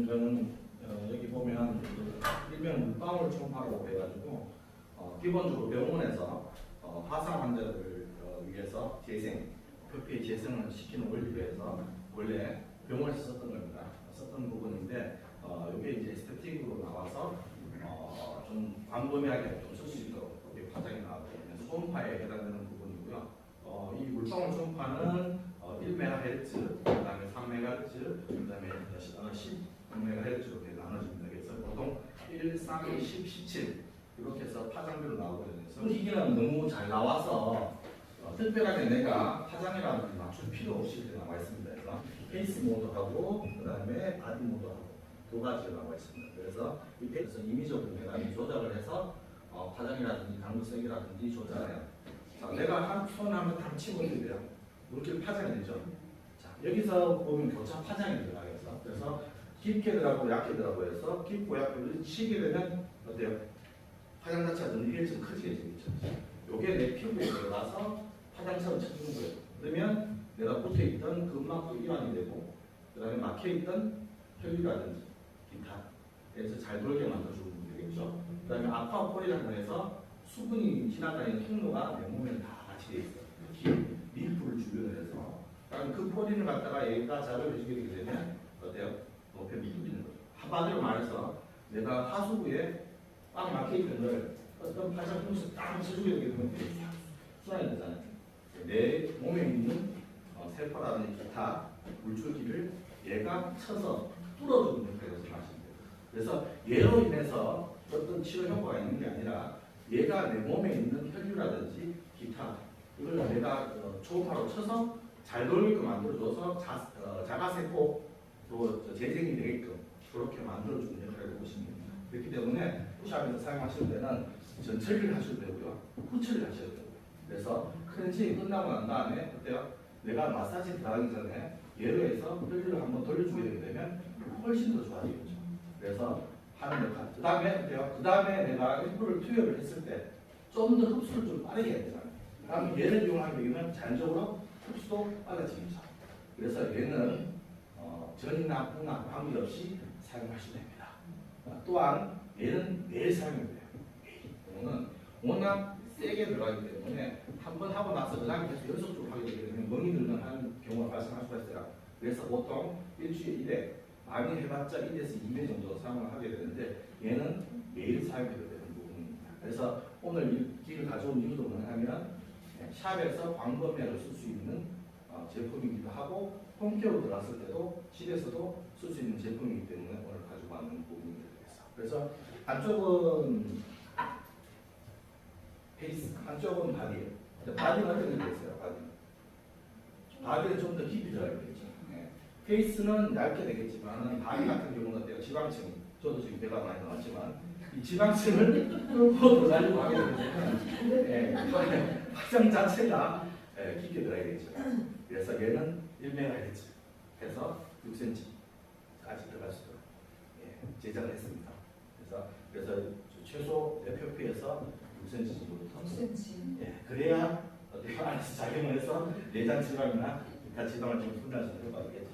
저는 여기 보면 일명 물방울 초음파라고 해가지고 기본적으로 병원에서 화상 환자를 위해서 재생, 표피 재생을 시키는 원리로 해서 원래 병원에서 썼던 겁니다. 썼던 부분인데 이게 이제 에스테틱으로 나와서 좀 광범위하게 좀 쓸 수 있도록 이렇게 화장이 나오고 있는 초음파에 해당되는 부분이고요. 이 물방울 초음파는 1MHz, 그다음에 3MHz, 그다음에 10MHz로 나눠집니다. 그래서 보통 1, 3, 10, 17 이렇게 해서 파장별로 나오거든요. 기기는 너무 잘 나와서 특별하게 내가 파장이라든지 맞출 필요 없이 이렇게 나와 있습니다. 그래서 페이스 모드하고 그다음에 바디 모드하고 두 가지가 나와 있습니다. 그래서 이 페이스 임의적으로 내가 조작을 해서 파장이라든지 강도색이라든지 조절해요. 자, 내가 한 손 한번 딱 치고드려요. 물길 파장이 되죠. 자, 여기서 보면 교차 파장이 들어가겠어. 그래서 깊게 들어가고 얕게 들어가고 해서 깊고 얕게 치게 되면 어때요? 파장 자체가 너무 좀 커지게 되겠죠. 요게 내 피부에 들어가서 파장처럼 쳐주는 거예요. 그러면 내가 붙어있던 근막도 이완이 되고 그 다음에 막혀있던 혈류라든지 기타 그래서 잘 돌게 만들어주는 되겠죠. 그 다음에 아쿠아폴이라고 해서 수분이 지나다니는 통로가 내 몸에 다 같이 돼 있어요. 특히 림프를 주변에 해서 그 포린을 갖다가 얘가 작업을 해주게 되게 되면 어때요? 높에 밀리는 거죠. 한마디로 말해서 내가 하수구에 꽉 막혀있던 걸 어떤 파장 풍수 딱 쳐주게 되게 되면 순환이 되잖아요. 내 몸에 있는 세포라든지 기타 물줄기를 얘가 쳐서 뚫어주는 역할을 하시면 돼요. 그래서 얘로 인해서 어떤 치료 효과가 있는 게 아니라 얘가 내 몸에 있는 혈류라든지 기타 이걸 내가 초음파로 쳐서 잘 돌게끔 만들어줘서 자가세포 또 재생이 되게끔 그렇게 만들어주는 역할을 보시면 됩니다. 그렇기 때문에 푸시업에서 사용하실 때는 전처리를 하셔도 되고요, 후처리를 하셔도 되고요. 그래서 클렌징이 끝나고 난 다음에 어때요? 내가 마사지 들어가기 전에 예로 해서 혈류를 한번 돌려주게 되게 되면 훨씬 더 좋아지겠죠. 그래서 하는 역할. 그 다음에 어때요? 그 다음에 내가 일부를 투여를 했을 때 좀 더 흡수를 좀 빠르게 해야 되잖아요. 그다음에 얘를 이용하게 되면 자연적으로 흡수도 빨라지겠죠. 그래서 얘는 전이나 후나 관계없이 사용할 수 됩니다. 또한 얘는 매일 사용해야 돼요. 이거는 워낙 세게 들어가기 때문에 한 번 하고 나서 그 다음에 계속 연속적으로 하게 되게 되면 멍이 들면 경우가 발생할 수가 있어요. 그래서 보통 일주일에 많이 해봤자 1에서 2회 정도 사용을 하게 되는데 얘는 매일 사용해야 되는 부분입니다. 그래서 오늘 이 기를 가져온 이유도 뭐냐면 샵에서 광범위하게 쓸 수 있는 제품이기도 하고 홈케어로 들어갔을 때도 집에서도 쓸 수 있는 제품이기 때문에 오늘 가지고 왔는 부분입니다. 그래서 한쪽은 페이스, 한쪽은 바디예요. 바디는 어떻게 되겠어요? 바디는 좀 더 깊이 들어가야 되겠죠. 페이스는 얇게 되겠지만 바디 같은 경우는 어때요? 지방층, 저도 지금 배가 많이 나왔지만 이 지방층을 끌고 들어가려고 하게 되면 화장 자체가 깊게 들어가야겠죠. 그래서 얘는 1MHz 해서 6cm까지 들어갈 수 있도록 제작을 했습니다. 그래서 최소 내 표피에서 6cm 정도부터 6cm. 그래야 안에서 작용을 해서 내장 지방이나 기타 지방을 좀 분할시키는 효과가 있겠죠.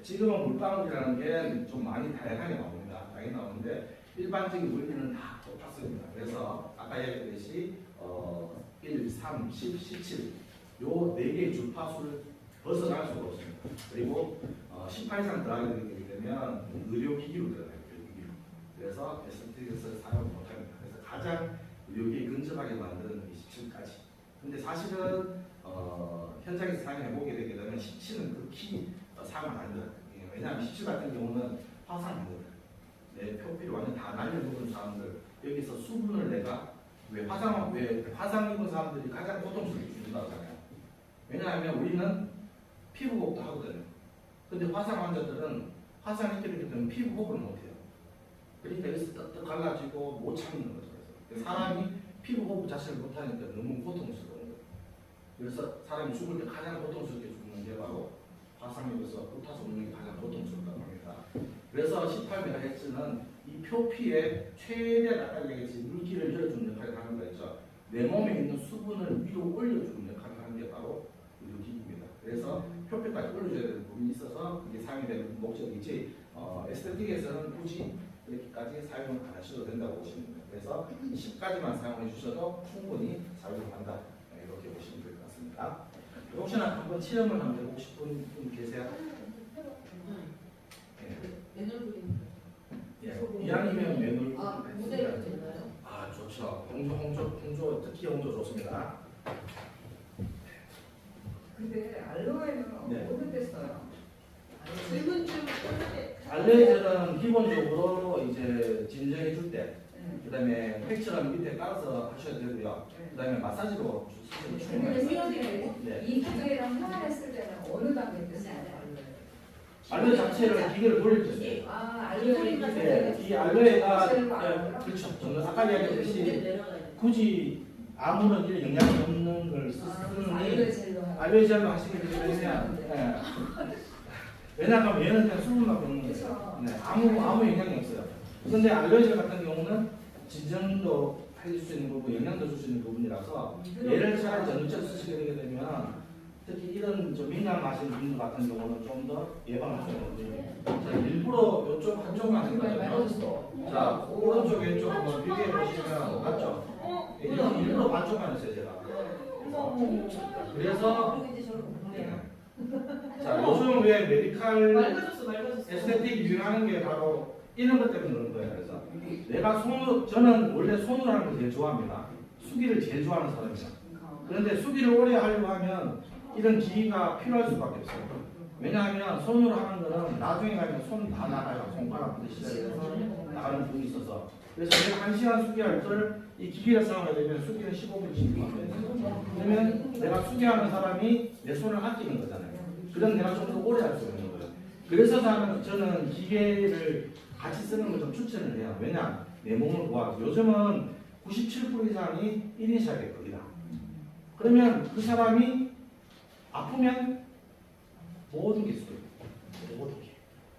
지금은 물방울이라는 게 좀 많이 다양하게 나옵니다. 다양하게 나오는데 일반적인 원리는 다 똑같습니다. 그래서 아까 얘기했듯이 1, 3, 10, 17 요 4개의 주파수를 벗어날 수가 없습니다. 그리고 18 이상 들어가게 되게 되면 의료기기로 들어가요. 의료기기로. 그래서 에스테틱에서 사용 못합니다. 그래서 가장 의료기기 근접하게 만드는 27까지. 근데 사실은 현장에서 사용해보게 되게 되면 17은 극히 사용을 안 돼요. 왜냐하면 17 같은 경우는 화상 안 돼요. 내 표피를 완전 다 날려놓은 사람들 여기서 수분을 내가 왜 화상 입은 사람들이 가장 고통스럽게 죽는다고 하잖아요. 왜냐하면 우리는 피부호흡도 하거든요. 근데 화상 환자들은 화상 입게 되면 피부호흡을 못해요. 그러니까 여기서 떡떡 갈라지고 못 참는 거죠. 그래서 사람이 피부호흡 자체를 못하니까 너무 고통스러운 거예요. 그래서 사람이 죽을 때 가장 고통스럽게 죽는 게 바로 화상 입어서 불타서 죽는 게 가장 고통스럽다고 합니다. 그래서 18MHz는 이 표피에 최대한 아까 얘기했듯이 물기를 열어주는 역할을 하는 거죠. 내 몸에 있는 수분을 위로 올려주는 역할을 하는 게 바로 의료기기입니다. 그래서 표피까지 올려줘야 되는 부분이 있어서 그게 사용이 되는 목적이지 에스테틱에서는 굳이 이렇게까지 사용을 안 하셔도 된다고 보시면 됩니다. 그래서 10까지만 사용해 주셔도 충분히 작용한다. 이렇게 보시면 될 것 같습니다. 혹시나 한번 체험을 한번 해보고 싶은 분 계세요? 예. 이왕이면 매놀 무대로 되나요? 아 좋죠. 홍조 특히 홍조 좋습니다. 근데 알로에는 네. 어느 때 써요? 붉은 줄 때. 알레르기는 기본적으로 이제 진정해 줄 때, 네. 그다음에 팩처럼 밑에 깔아서 하셔야 되고요. 그다음에 마사지로 쓰시면 충분해요. 네. 이 기계랑 하나했을 때는 어느 단계 때 써요? 알로에 자체를 기계를 돌릴 때 써요. 아 알로에 네, 이 알로에가 알로에가 그렇죠. 저는 아까 이야기했듯이 내려가야 굳이 아무런 이런 영향이 없는 걸 쓰는 알로에 젤로 알로에 젤로 하시게 되면 왜냐하면 얘는 그냥 수분만 먹는 거예요. 그렇죠. 네, 아무 영향이 없어요. 그런데 알로에 젤 같은 경우는 진정도 해줄 수 있는 부분, 영양도 줄 수 있는 부분이라서 얘를 차라리 전체로 쓰시게 되게 되면 특히 이런 좀 민감하신 분들 같은 경우는 좀 더 예방할 수 있는 자, 일부러 이쪽 한쪽만 했거든요. 자, 오른쪽 왼쪽 한번 비교해 보시면 맞죠? 일부러 반쪽만 했어요 제가. 그래서 자, 요즘 왜 메디칼 맑아졌어. 에스테틱 유행하는 게 바로 이런 것 때문에 그런 거예요. 그래서 내가 손으로, 저는 원래 손으로 하는 걸 제일 좋아합니다. 수기를 제일 좋아하는 사람이에요. 그런데 수기를 오래 하려고 하면 이런 기기가 필요할 수밖에 없어요. 왜냐하면 손으로 하는 거는 나중에 가면 손 다 나가요. 손가락부터 시작해서 나가는 부분이 있어서. 그래서 내가 1시간 수기할 걸 이 기기를 사용하게 되면 수기는 15분, 20분 돼요. 그러면 내가 수기하는 사람이 내 손을 아끼는 거잖아요. 그럼 내가 좀 더 오래 할 수 있는 거예요. 그래서 저는 기계를 같이 쓰는 걸 좀 추천을 해요. 왜냐? 내 몸을 보호하고. 요즘은 97% 이상이 1인 샵의 거기다. 그러면 그 사람이 아프면 모든 게 있어요. 모든 게.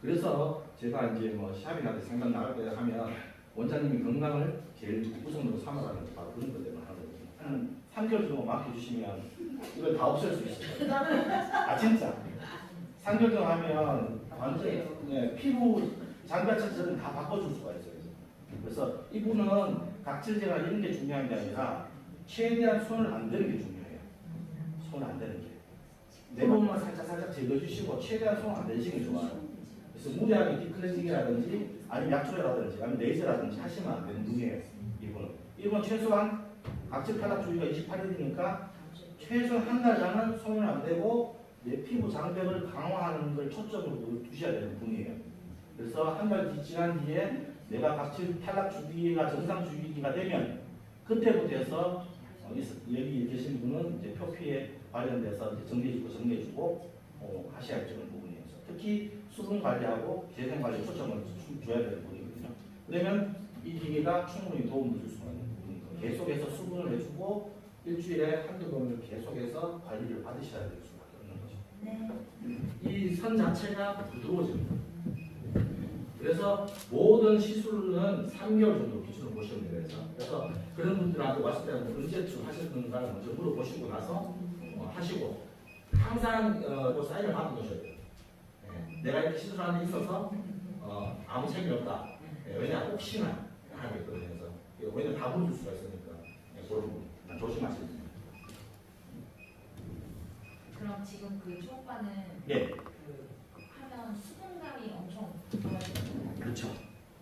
그래서 제가 이제 뭐 샵이나 상담 나갈 때 하면 원장님이 건강을 제일 우선으로 삼아라는 게 바로 그런 것 때문에 하거든요. 한 3개월 정도 맡겨주시면 이걸 다 없앨 수 있어요. 아 진짜. 3개월 정도 하면 완전히 피부 장벽체들은 다 바꿔줄 수가 있어요. 그래서 이분은 각질제가 이런 게 중요한 게 아니라 최대한 손을 안 대는 게 중요해요. 손을 안 대는 게. 내 몸만 살짝 제거해 주시고 최대한 손 안 대시는 게 좋아요. 그래서 무리하게 디클렌징이라든지 아니면 약초라든지 아니면 레이저라든지 하시면 안 되는 분이에요. 이분은 최소한 각질 탈락 주기가 28일이니까 최소한 한 달간은 손을 안 대고 내 피부 장벽을 강화하는 걸 초점으로 두셔야 되는 분이에요. 그래서 한 달 지난 뒤에 내가 각질 탈락 주기가 정상 주기가 되면 그때부터 해서 여기 계신 분은 이제 표피에 관련돼서 이제 정리해주고 하셔야 되는 부분이에요. 특히 수분 관리하고 재생 관리에 초점을 줘야 되는 부분이거든요. 그러면 이 기계가 충분히 도움을 줄 수가 있는 부분이고 계속해서 수분을 해주고 일주일에 한두 번을 계속해서 관리를 받으셔야 될 수밖에 없는 거죠. 이 선 자체가 부드러워집니다. 그래서 모든 시술은 3개월 정도 기준으로 보시면 돼요. 그래서 그런 분들한테 왔을 때는 언제쯤 하셨는가 먼저 물어보시고 나서 하시고 항상 그 사인을 받아 놓으셔야 돼요. 내가 이렇게 시술하는 데 있어서 아무 책임이 없다. 왜냐 혹시나 하겠거든요. 그래서 왜냐면 다 물어줄 수가 있으니까 그런 부분 조심하시면 됩니다. 그럼 지금 그 초음파는 예. 하면 수분감이 엄청 좋아지는 그렇죠.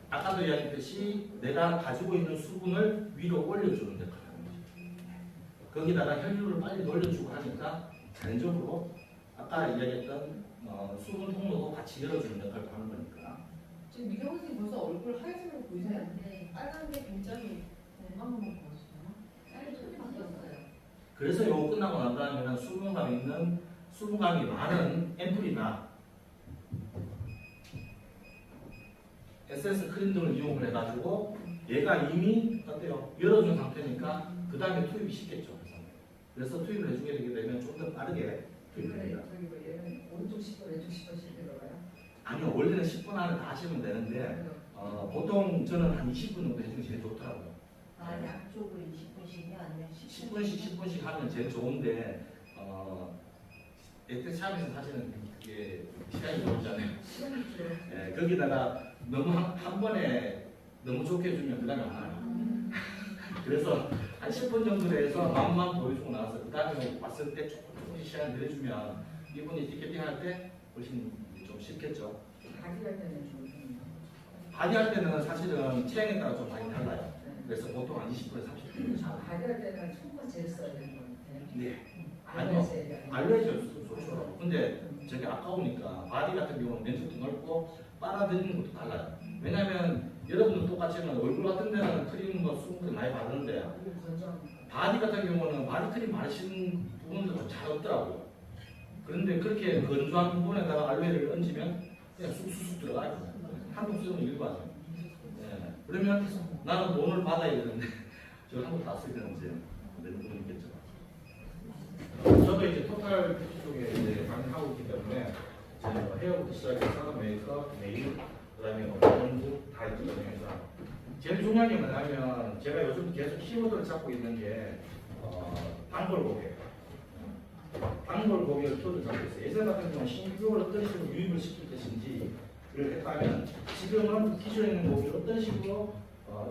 아까도 이야기했듯이 내가 가지고 있는 수분을 위로 올려주는 역할을 하는 거죠. 거기다가 혈류를 빨리 돌려주고 하니까 자연적으로 아까 이야기했던 수분 통로도 같이 열어주는 역할을 하는 거니까. 지금 미경 선생님 벌써 얼굴 하얘지는 거 보이세요? 네. 빨간 게 굉장히 한 번만 보여주세요. 빨리 손이 바뀌었어요. 그래서 이거 끝나고 난 다음에는 수분감이 많은 앰플이나 에센스 크림 등을 이용을 해가지고 얘가 이미 어때요? 열어준 상태니까 그 다음에 투입이 쉽겠죠. 그래서 투입을 해주게 되게 되면 좀 더 빠르게 투입이 됩니다. 저기 뭐 얘는 오른쪽 10분 왼쪽 10분씩 들어가요? 아니요, 원래는 10분 안에 다 하시면 되는데 보통 저는 한 20분 정도 해주는 게 제일 좋더라고요. 아, 양쪽으로 20분씩이요? 아니면 10분씩 하면 제일 좋은데 에텍샵에서 사실은 이게 시간이 걸리잖아요. 시간이 길어요. 예, 거기다가 너무 한 번에 너무 좋게 해주면 그 다음에 안 와요. 그래서 한 10분 정도 해서 마음만 보여주고 나서 그 다음에 왔을 때 조금씩 시간 늘려주면 이분이 티켓팅 할 때 훨씬 좀 쉽겠죠. 바디할 때는 좀. 바디할 때는 사실은 체형에 따라 좀 많이 달라요. 그래서 보통 한 20분에서 30분 잡아요. 바디할 때는 총과 제일 써야 되는 것 같아요. 네. 알려줘야 알려져 좋죠. 근데 저게 아까우니까 바디 같은 경우는 면적도 넓고 빨아들이는 것도 달라요. 왜냐면 여러분도 똑같지만 얼굴 같은 데는 크림 뭐 수분크림 많이 바르는데 건조합니다. 바디 같은 경우는 바디 크림 바르시는 부분도 잘 없더라고요. 그런데 그렇게 건조한 부분에다가 알로에를 얹으면 그냥 쑥쑥 들어가요. 한국 쓰는 일반이에요. 네. 그러면 나는 돈을 받아야 되는데 저 한국 다 쓰게 되는지 내는 분이 있겠죠. 저도 이제 토탈 뷰티 쪽에 이제 강의하고 있기 때문에 헤어부터 시작해서 메이크업, 네일, 그다음에 공부 다 있거든요. 그래서 제일 중요한 게 뭐냐면 제가 요즘 계속 키워드를 잡고 있는 게 단골 고객. 단골 고객을 키워드 잡고 있어요. 예전 같은 경우는 신규를 어떤 식으로 유입을 시킬 것인지를 했다면 지금은 기존에 있는 고객을 어떤 식으로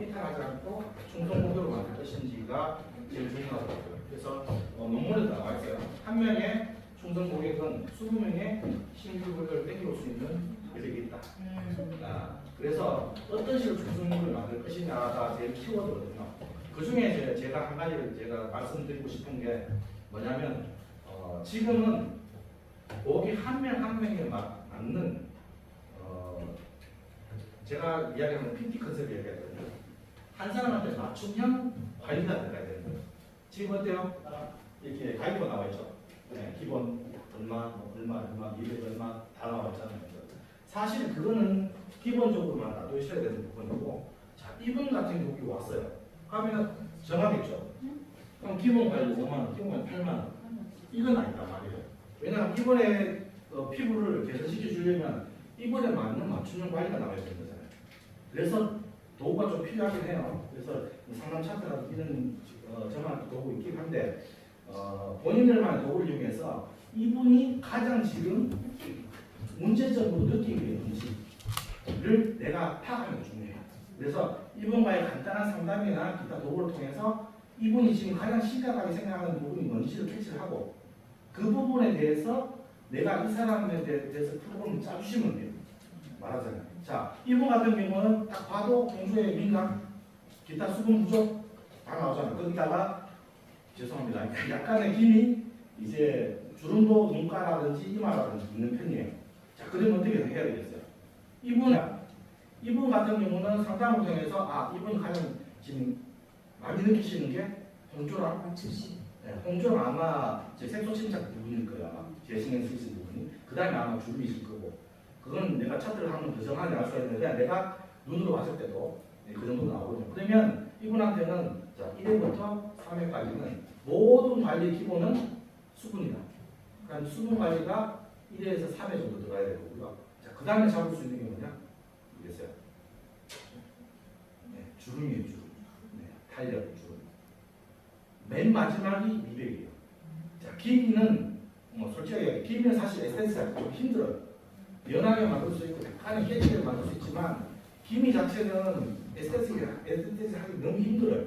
이탈하지 않고 충성 고객으로 만들 것인지가 제일 중요하더라고요. 그래서 논문에 나와 있어요. 한 명의 충성 고객은 20명의 신규 고객을 땡겨올 수 있는 여력이 있다. 그래서 어떤 식으로 충성 고객을 만들 것이냐가 제일 키워드거든요. 그 중에 제가 한 가지를 제가 말씀드리고 싶은 게 뭐냐면 지금은 고객 한 명 한 명에 맞는 제가 이야기하는 PT 컨셉을 얘기하거든요. 한 사람한테 맞춤형 관리가 들어가야 되는 거예요. 지금 어때요? 이렇게 가격이 나와 있죠. 네, 기본 얼마, 얼마, 미래 얼마 다 나와 있잖아요. 사실 그거는 기본적으로만 놔두셔야 되는 부분이고, 자 이분 같은 경우 왔어요. 하면 정하겠죠. 그럼 기본 관리 5만 원, 기본 관리 8만 원. 이건 아니다 말이에요. 왜냐하면 이번에 피부를 개선시켜 주려면 이번에 맞는 맞춤형 관리가 나와야 되는 거잖아요. 그래서 도구가 좀 필요하긴 해요. 그래서 상담 차트라도 이런 저만 도구 있긴 한데 본인들만의 도구를 이용해서 이분이 가장 지금 문제점으로 느끼게 되는 음식을 내가 파악하는 게 중요해요. 그래서 이분과의 간단한 상담이나 기타 도구를 통해서 이분이 지금 가장 심각하게 생각하는 부분이 뭔지를 캐치를 하고 그 부분에 대해서 내가 이 사람에 대해서 프로그램을 짜주시면 돼요. 말하잖아요. 자, 이분 같은 경우는 딱 봐도 평소에 민감, 기타 수분 부족 다 나오잖아요. 거기다가 죄송합니다. 약간의 김이 이제 주름도 눈가라든지 이마라든지 있는 편이에요. 자, 그러면 어떻게 해야 되겠어요? 이분 같은 경우는 상담을 통해서 이분이 가장 지금 많이 느끼시는 게 홍조랑 홍조는 아마 제 색소 침착 부분일 거예요. 아마 제 신경 쓰이신 부분이. 그 다음에 아마 주름이실 거고. 그건 내가 차트를 한번 더 정확하게 알 수가 있는데 내가 눈으로 봤을 때도 그 정도 나오거든요. 그러면 이분한테는 자 1회부터 3회까지는 모든 관리 기본은 수분이다. 그러니까 수분 관리가 1회에서 3회 정도 들어가야 되고요. 자, 그 다음에 잡을 수 있는 게 뭐냐? 모르겠어요. 네, 주름이에요, 주름. 네, 탄력, 주름. 맨 마지막이 미백이에요. 자, 기미는 솔직하게 기미는 사실 에센스가 좀 힘들어요. 연하게 만들 수 있고 약간의 깨지게 만들 수 있지만 기미 자체는 에스테틱 하기 너무 힘들어요.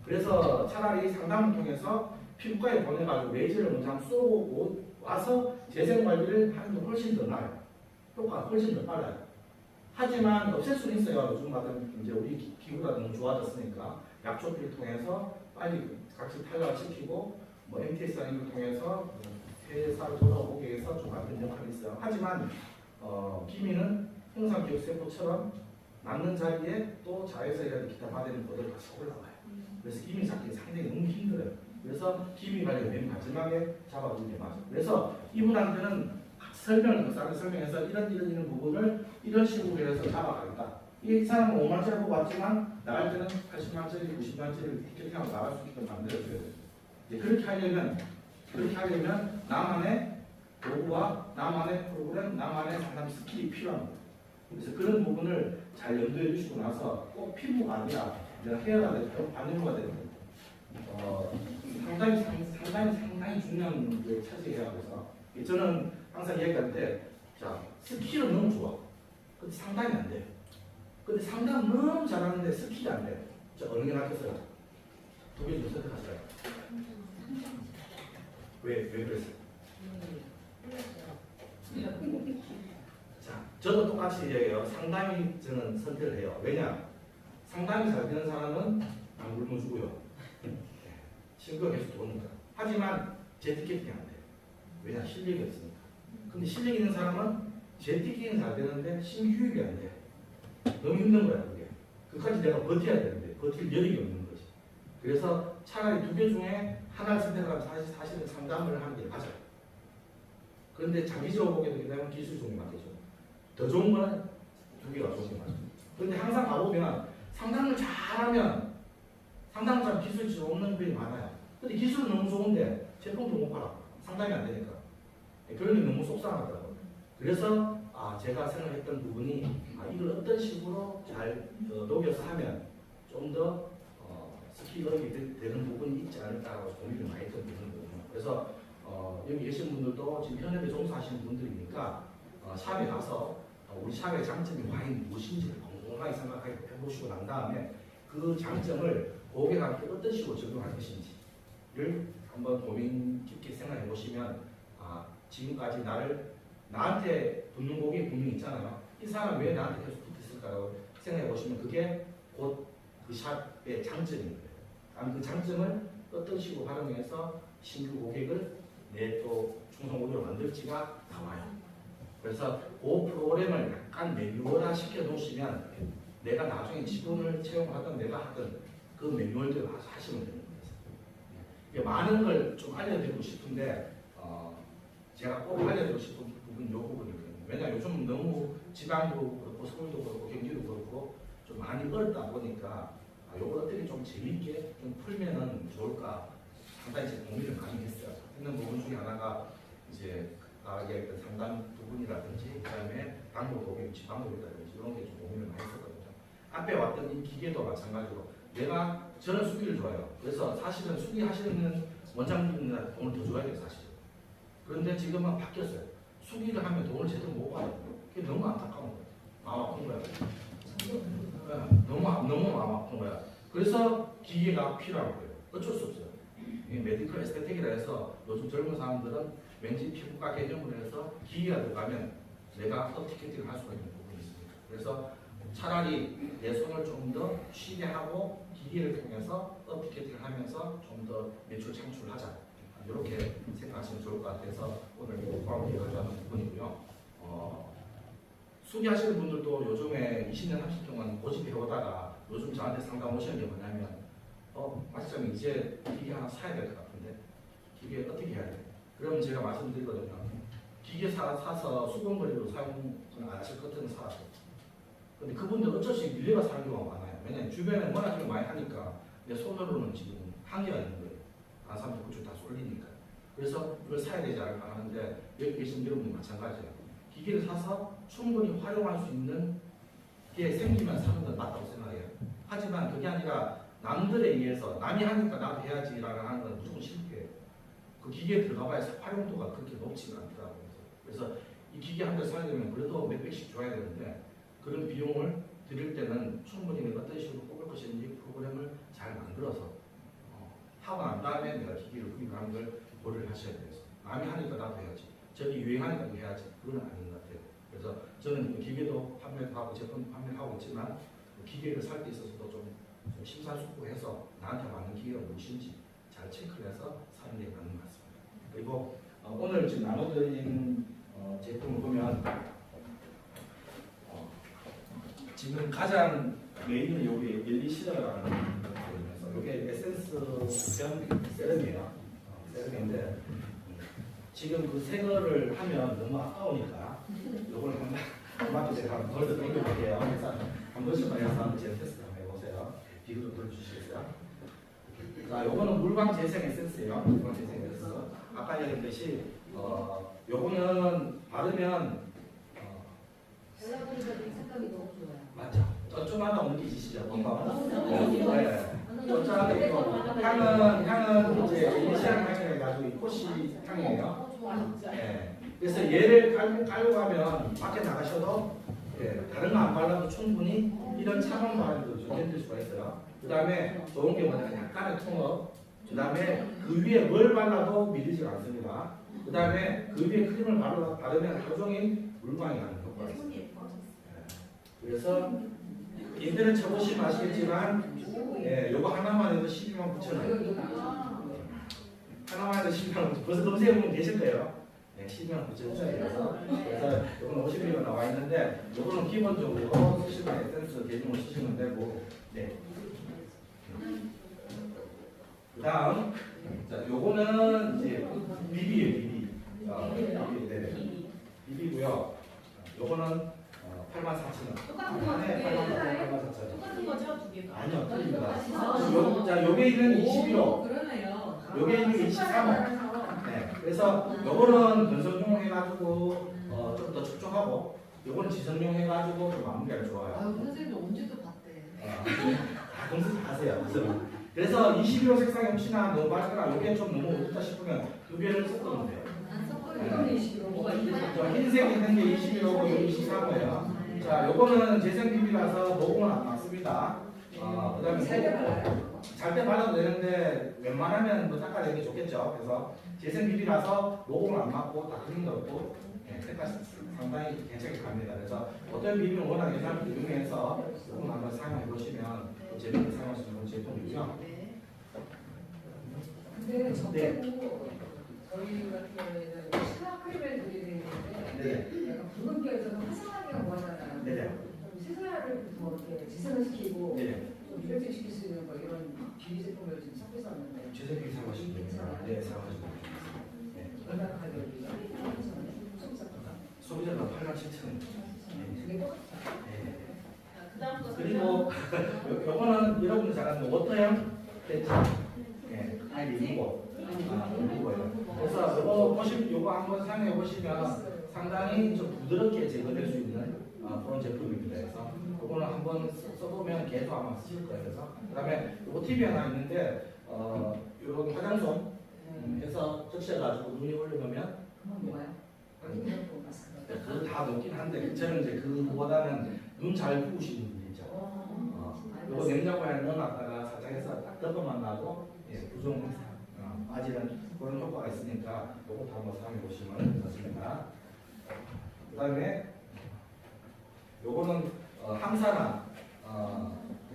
그래서 차라리 상담을 통해서 피부과에 보내가지고 레이저를 먼저 한번 쏘고 와서 재생 관리를 하는 게 훨씬 더 나아요. 효과가 훨씬 더 빨라요. 하지만 없앨 수는 있어요. 요즘 같은 이제 우리 기구가 너무 좋아졌으니까 약초피를 통해서 빨리 각질 탈락을 시키고 뭐 MTS 아닌 걸 통해서 회사를 돌아오게 해서 좀 만든 역할이 있어요. 하지만 기미는 형상기억세포처럼 남는 자리에 또 자외선이라든 기타 받는 것들 같이 올라와요. 그래서 기미 잡기 상당히 너무 힘들어요. 그래서 기미 관리 맨 마지막에 잡아주는 게 맞아요. 그래서 이분한테는 설명을 더 설명해서 이런 부분을 이런 식으로 해서 잡아가겠다. 이 사람은 5만짜리 보고 왔지만 나갈 때는 80만짜리, 90만짜리 티켓팅하고 나갈 수 있게끔 만들어줘야 돼요. 그렇게 하려면 나만의 도구와 나만의 프로그램, 나만의 상담 스킬이 필요한 거예요. 그래서 그런 부분을 잘 염두해 주시고 나서 꼭 피부가 아니라 헤어가 됐든 바늘가 됐든 상당히 중요한 게 차지해야 돼서 저는 항상 얘기할 때 자, 스킬은 너무 좋아. 근데 상담이 안 돼. 근데 상담 너무 잘하는데 스킬이 안 돼. 자, 어느 게 낫겠어요? 두 개 중 선택하세요. 왜 그랬어요? 자, 저도 똑같이 얘기해요. 상담이 저는 선택을 해요. 왜냐? 상담이 잘 되는 사람은 안 굶어주고요. 친구가 계속 도니까. 하지만 재티켓팅이 안 돼요. 왜냐? 실력이 없으니까. 근데 실력 있는 사람은 재티켓팅은 잘 되는데 심유입이 안 돼. 너무 힘든 거야, 그게. 그까지 내가 버텨야 되는데 버틸 여력이 없는 거지. 그래서 차라리 두 개 중에 하나를 선택하면 사실은 상담을 하는 게 맞아요. 그런데 장기적으로 보게 되면 기술 종이 맞겠죠. 더 좋은 거는 두 개가 좋은 게 맞아요. 그런데 항상 가보면 상담을 잘하면 상담을 잘 기술이 없는 분이 많아요. 근데 기술은 너무 좋은데 제품도 못 팔아. 상담이 안 되니까. 그런 게 너무 속상하더라고요. 그래서 제가 생각했던 부분이 이걸 어떤 식으로 잘 녹여서 하면 좀 더 스킬업이 되는 부분이 있지 않을까라고 고민을 많이 했던 부분이거든요. 그래서 여기 계신 분들도 지금 현업에 종사하시는 분들이니까 샵에 가서 우리 샵의 장점이 과연 무엇인지를 꼼꼼하게 생각해 보시고 난 다음에 그 장점을 고객한테 어떤 식으로 적용할 것인지를 한번 고민 깊게 생각해 보시면 지금까지 나한테 붙는 고객이 분명히 있잖아요. 이 사람 왜 나한테 계속 붙었을까라고 생각해 보시면 그게 곧 그 샵의 장점인 거예요. 다음 그 장점을 어떤 식으로 활용해서 신규 고객을 내 또 충성 고객으로 만들지가 나와요. 그래서 그 프로그램을 약간 매뉴얼화 시켜 놓으시면 내가 나중에 직원을 채용하든 내가 하든 그 매뉴얼대로 하시면 되는 거예요. 많은 걸 좀 알려드리고 싶은데 제가 꼭 알려드리고 싶은 부분이 이 부분이거든요. 왜냐하면 요즘 너무 지방도 그렇고 서울도 그렇고 경기도 그렇고 좀 많이 어렵다 보니까 이걸 어떻게 좀 재밌게 좀 풀면은 좋을까 상당히 제 고민을 많이 했어요. 했는 부분 중에 하나가 이제 얘기했던 상담 부분이라든지 그다음에 방법 고객, 지방법이라든지 이런 게 좀 고민을 많이 했었거든요. 앞에 왔던 이 기계도 마찬가지로 저는 수기를 좋아해요. 그래서 사실은 수기 하시는 원장님들한테 돈을 더 줘야 돼요, 사실. 그런데 지금은 바뀌었어요. 수기를 하면 돈을 제대로 못 받아요. 그게 너무 안타까운 거예요. 마음 아픈 거야. 너무 마음 아픈 거야. 그래서 기계가 필요한 거예요. 어쩔 수 없어요. 메디컬 에스테틱이라 해서 요즘 젊은 사람들은 왠지 피부과 개념으로 해서 기계가 들어가면 내가 업티켓팅을 할 수가 있는 부분이 있습니다. 그래서 차라리 내 손을 좀 더 쉬게 하고 기계를 통해서 업티켓팅을 하면서 좀 더 매출 창출하자. 이렇게 생각하시면 좋을 것 같아서 오늘 포함을 가져가는 부분이고요. 수기하시는 분들도 요즘에 20년, 30년 동안 고집해 오다가 요즘 저한테 상담 오시는 게 뭐냐면 마치자면 이제 기계 하나 사야 될 것 같은데 기계 어떻게 해야 돼? 그러면 제가 말씀드리거든요. 기계 사서 수건거리로 사용은 안 하실 것 같은 사람들. 근데 그분들 어쩔 수 없이 밀려가 사는 경우가 많아요. 왜냐면 주변에 워낙 많이 하니까 내 손으로는 지금 한계가 있는 거예요. 다른 사람들 그쪽 다 쏠리니까. 그래서 이걸 사야 되지 않을까 하는데 여기 계신 여러분들 마찬가지예요. 기계를 사서 충분히 활용할 수 있는 게 생기면 사는 건 맞다고 생각해요. 하지만 그게 아니라 남들에 의해서 남이 하니까 나도 해야지라고 하는 건 무조건 실패해요. 그 기계에 들어가봐야 활용도가 그렇게 높지가 않더라고요. 그래서 이 기계 한 대 사려면 그래도 몇백씩 줘야 되는데 그런 비용을 드릴 때는 충분히 내가 어떤 식으로 뽑을 것인지 프로그램을 잘 만들어서 하고 난 다음에 내가 기계를 구입하는 걸 고려를 하셔야 돼요. 남이 하니까 나도 해야지. 저기 유행하니까 해야지. 그건 아닌 것 같아요. 그래서 저는 기계도 판매도 하고 제품 판매하고 있지만 기계를 살 때 있어서도 좀 심사숙고해서 나한테 맞는 기계가 무엇인지 잘 체크를 해서 사는 게 맞는 것 같습니다. 그리고 오늘 지금 나눠드린 제품을 보면 지금 가장 메인은 여기 엘리시라는 거거든요. 이게 에센스 세럼이에요. 세럼인데 지금 그 새거를 하면 너무 아까우니까 이걸 한번 제가 한번 덜 당겨볼게요. 한 번씩만 해서 한번 제 테스트 한번 해보세요. 비교 좀 들어주시겠어요? 자, 요거는 물광 재생 에센스예요. 물광 재생 에센스. 아까 얘기했듯이 요거는 바르면 여러분들 생각이 너무 좋아요. 맞죠? 좀 하나 느끼시죠? 너무 좋아요. 네. 쩌쩌하게 있고 향은 이제 이니시한 향이라 해가지고 이 코시 향이에요. 예. 그래서 얘를 깔고 가면 밖에 나가셔도 예, 다른 거 안 발라도 충분히 이런 차가운 바람도 좀 견딜 수가 있어요. 그 다음에 좋은 게 뭐냐면 약간의 톤업. 그 다음에 그 위에 뭘 발라도 밀리지 않습니다. 그 다음에 그 위에 크림을 바르면 하루 종일 물광이 나는 효과가 있어요. 예. 그래서 인터넷 쳐보시면 아시겠지만 예, 요거 하나만 해도 12만 9천 원. 하나만 해도 12만 9천 원. 벌써 검색해보면 계실 거예요. 네, 12만 9천 원짜리라서. 그래서 요거는 50ml 나와 있는데 요거는 기본적으로 쓰시는 에센스 개념을 쓰시면 되고. 네. 그 다음 자, 요거는 이제 비비예요. 비비. 비비. 네. 비비고요. 요거는 84,000원. 똑같은 거 네, 84,000원. 똑같은 거죠 두 개가. 아니요, 틀립니다. 아, 자, 요게 있는 21호, 그러네요. 요게 있는 게 23호. 네, 그래서 요거는 변성용 해가지고 좀 더 촉촉하고, 요거는 지성용 해가지고 좀 마무리가 좋아요. 아유 선생님 언제 또 봤대. 다 검색 하세요. 그래서 21호 색상이 혹시나 너무 밝거나 요게 좀 너무 어둡다 싶으면 두 개를 섞으면 돼요. 안 섞어요. 이런 식으로 뭐가 있나? 저 흰색 있는 게 21호고 여기 23호예요. 자, 요거는 재생 비비라서 녹음은 안 맞습니다. 그 다음에 잘 때 발라도 되는데 웬만하면 뭐 닦아내는 게 좋겠죠. 그래서 재생 비비라서 녹음을 안 맞고 다 그림도 없고 색깔 상당히 괜찮게 갑니다. 그래서 어떤 비비는 워낙 예산을 이용해서 조금 한번 사용해 보시면 재밌게 사용할 수 있는 제품이고요. 네. 근데 저도 저희 같은 경우에는 시카 크림을 드리는 건데 네. 약간 붉은기에서는 화사하게 원하잖아요. 네네. 좀 시사를 뭐 이렇게 지성을 시키고 네. 좀 유력질 시킬 수 있는 뭐 이런 비비 제품을 지금 찾고 있었는데 재생 비비 사용하시면 됩니다. 네, 사용하시면 됩니다. 네. 얼마 가격이요? 소비자가 87,000원. 두개 똑같죠? 네. 그다음 거 그리고 요거는 여러분들 잘 아는 워터형 팬츠. 예, 아이 리무버. 리무버예요. 그래서 요거 한번 사용해 보시면 상당히 좀 부드럽게 제거될 수 있는 그런 제품입니다. 그래서 요거는 한번 써보면 계속 아마 쓰실 거예요. 그래서 그다음에 요거 팁이 하나 있는데 요런 화장솜 해서 적셔가지고 눈에 올려놓으면 그건 뭐예요? 이거 마스크. 그거 다 넣긴 한데 저는 이제 그보다는 눈 잘 부으시는 분들 있죠. 요거 냉장고에 넣어놨다가 살짝 해서 딱 덮어만 놔도 부종 빠지는 그런 효과가 있으니까 요것도 한번 사용해 보시면 괜찮습니다. 그 다음에 요거는 항산화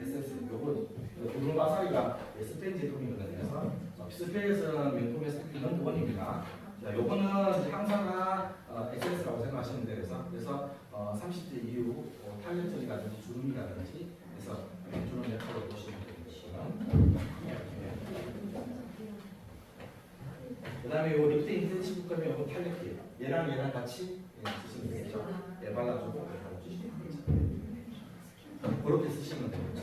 에센스 요거 두루마사리가 스페인 제품이거든요. 그래서 스페인에서는 명품에서 있는 원입니다. 자, 요거는 항산화 에센스라고 생각하시면 돼요. 그래서 30대 이후 탄력적이라든지 주름이라든지 그래서 주름 역할을 보시면 되겠고요. 그 다음에 요 립스 인텐시브 컬러 요거 탄력기예요. 얘랑 같이 쓰시면 되겠죠. 얘 발라주고 발라주시면 되겠죠. 그렇게 쓰시면 됩니다.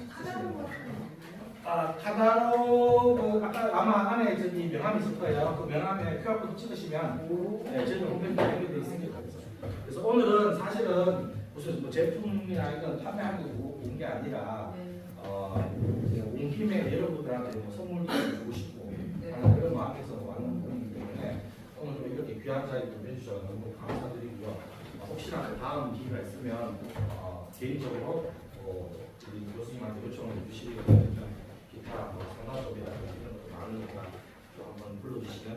카다로 아까 아마 안에 저기 명함이 있을 거예요. 그 명함에 QR코드 찍으시면 저희 홈페이지에 연결되어 있습니다. 그래서 오늘은 사실은 무슨 뭐 제품이나 이런 판매하는 게 아니라 온 김에 여러분들한테 뭐 선물도 주고 싶고 하는 그런 마음에서 왔는 분이기 때문에 오늘 좀 이렇게 귀한 자리 좀 해주셔서 너무 감사드리고요. 혹시나 다음 기회가 있으면 개인적으로 우리 교수님한테 요청을 주시면 기타 뭐 상담법이라든지 이런 것도 많으니까 또 한번 불러주시면